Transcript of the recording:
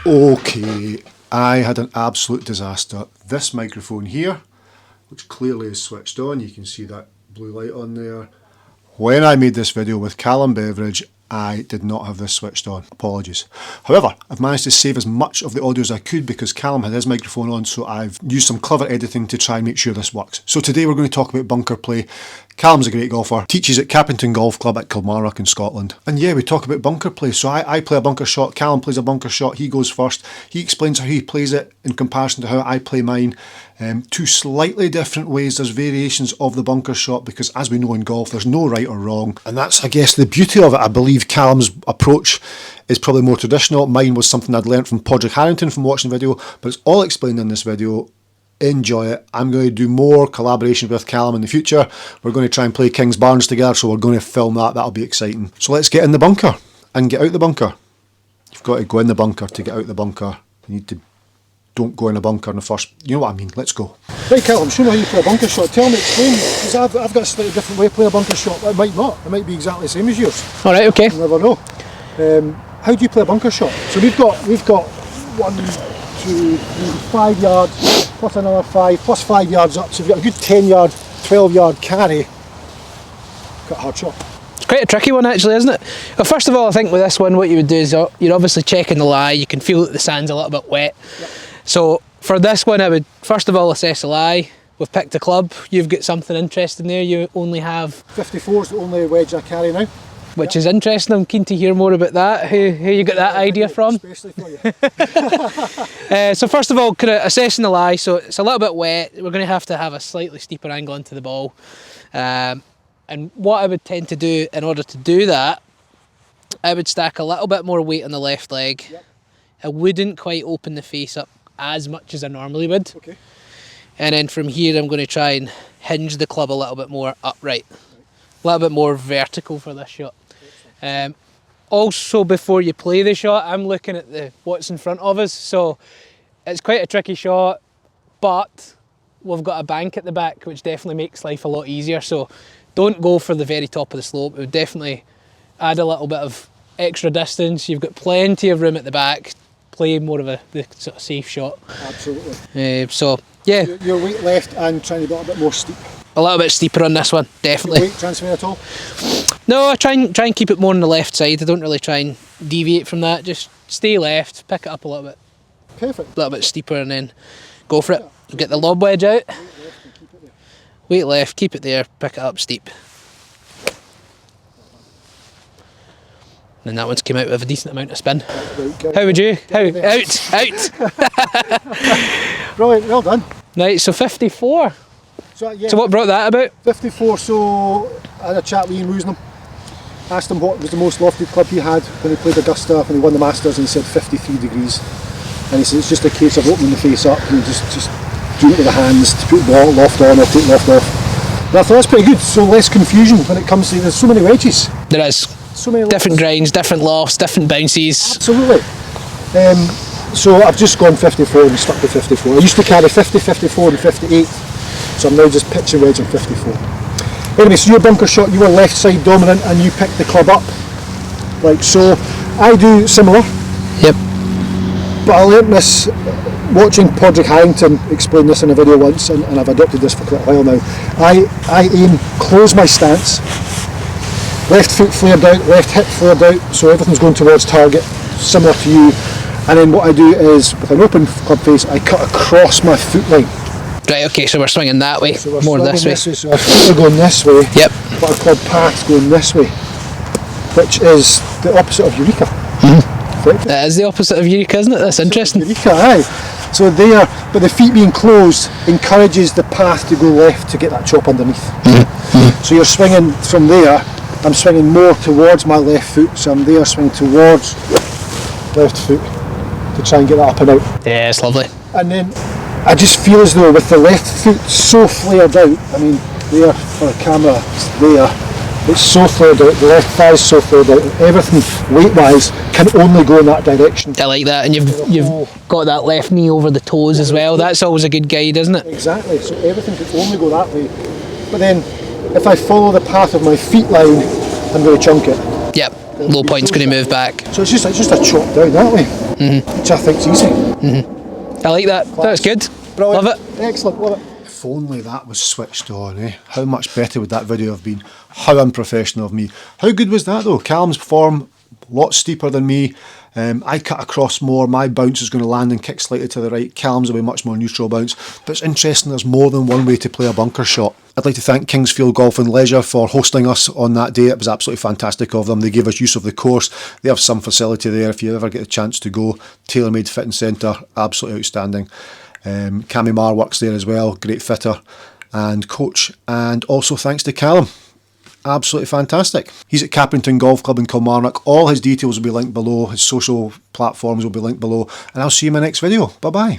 Okay, I had an absolute disaster. This microphone here, which clearly is switched on, you can see that blue light on there. When I made this video with Callum Beveridge, I did not have this switched on. Apologies. However, I've managed to save as much of the audio as I could because Callum had his microphone on, so I've used some clever editing to try and make sure this works. So today we're going to talk about bunker play. Callum's a great golfer, teaches at Caprington Golf Club at Kilmarnock in Scotland. And yeah, we talk about bunker play. So I play a bunker shot, Callum plays a bunker shot, he goes first. He explains how he plays it in comparison to how I play mine. Two slightly different ways. There's variations of the bunker shot because, as we know in golf, there's no right or wrong. And that's, I guess, the beauty of it. I believe Callum's approach is probably more traditional. Mine was something I'd learnt from Podrick Harrington from watching the video, but it's all explained in this video. Enjoy it. I'm going to do more collaboration with Callum in the future. We're going to try and play Kings Barnes together, so we're going to film that. That'll be exciting. So let's get in the bunker and get out the bunker. You've got to go in the bunker to get out the bunker. You need to... Don't go in a bunker in the first... You know what I mean? Let's go. Right, Callum, show me how you play a bunker shot. Tell me, explain. Because I've got a slightly different way to play a bunker shot. It might not. It might be exactly the same as yours. All right, okay. You never know. How do you play a bunker shot? So we've got 1, 2, 3, 5 yards, plus another 5, plus 5 yards up. So we've got a good 10 yard, 12 yard carry. Got a hard shot. It's quite a tricky one actually, isn't it? Well, first of all, I think with this one, what you would do is you're obviously checking the lie. You can feel that the sand's a little bit wet. Yep. So for this one, I would first of all assess the lie. We've picked a club. You've got something interesting there. You only have 54 is the only wedge I carry now. Which is interesting. I'm keen to hear more about that. Who you got that idea from? Especially for you. So first of all, kind of assessing the lie. So it's a little bit wet. We're going to have a slightly steeper angle into the ball. And what I would tend to do in order to do that, I would stack a little bit more weight on the left leg. Yep. I wouldn't quite open the face up as much as I normally would. Okay. And then from here, I'm going to try and hinge the club a little bit more upright. A little bit more vertical for this shot. Also, before you play the shot, I'm looking at what's in front of us. So it's quite a tricky shot, but we've got a bank at the back, which definitely makes life a lot easier. So don't go for the very top of the slope. It would definitely add a little bit of extra distance. You've got plenty of room at the back. Play more of the sort of safe shot. Absolutely. So yeah. Your weight left and trying to get a bit more steep. A little bit steeper on this one, definitely. Weight transfer at all? No, I try and keep it more on the left side. I don't really try and deviate from that. Just stay left, pick it up a little bit. Perfect. A little bit steeper and then go for it. Get the lob wedge out. Weight left, keep it there, pick it up steep. And that one's came out with a decent amount of spin. How would you? Out! Brilliant, well done. Right, so 54. So, yeah, so what brought that about? 54, so I had a chat with Ian Woosnam. Asked him what was the most lofted club he had when he played Augusta, when he won the Masters, and he said 53 degrees. And he said it's just a case of opening the face up and just doing it with the hands to put the ball loft on or take loft off. And I thought that's pretty good, so less confusion when it comes to, there's so many wedges. There is. So many different grinds, different lofts, different bounces. Absolutely. So I've just gone 54 and stuck with 54. I used to carry 50, 54 and 58, so I'm now just pitching wedge on 54. Anyway, so your bunker shot, you were left side dominant and you picked the club up. Like so, I do similar. Yep. But I learnt this watching Podrick Harrington explain this in a video once, and I've adopted this for quite a while now. I aim, close my stance, left foot flared out, left hip flared out, so everything's going towards target, similar to you. And then what I do is, with an open club face, I cut across my foot line. Right, okay, so we're swinging that way, so more this way. So our feet are going this way, yep. But our club path's going this way, which is the opposite of EUREKA. Mm-hmm. That is the opposite of EUREKA, isn't it? That's interesting. EUREKA, aye. So there, but the feet being closed encourages the path to go left to get that chop underneath. Mm-hmm. So you're swinging from there, I'm swinging more towards my left foot, so I'm there swinging towards left foot to try and get that up and out. Yeah, it's lovely. And then I just feel as though with the left foot so flared out, I mean, there for a camera, it's there, it's so flared out, the left thigh is so flared out, and everything weight-wise can only go in that direction. I like that, and you've got that left knee over the toes as well. That's always a good guide, isn't it? Exactly, so everything can only go that way. But then, if I follow the path of my feet line, I'm going to chunk it. Yep. low point's going to move back. So it's just a chop down that way, which I think's easy. I like that. That's good. Brilliant. Love it. Excellent, love it. If only that was switched on, eh? How much better would that video have been? How unprofessional of me. How good was that though? Callum's form, a lot steeper than me. I cut across more, my bounce is going to land and kick slightly to the right. Callum's will be much more neutral bounce. But it's interesting, there's more than one way to play a bunker shot. I'd like to thank Kingsfield Golf and Leisure for hosting us on that day. It was absolutely fantastic of them. They gave us use of the course. They have some facility there if you ever get a chance to go. Tailor-made fitting centre, absolutely outstanding. Cammy Marr works there as well, great fitter and coach. And also thanks to Callum. Absolutely fantastic. He's at Caprington Golf Club in Kilmarnock. All his details will be linked below. His social platforms will be linked below. And I'll see you in my next video. Bye bye.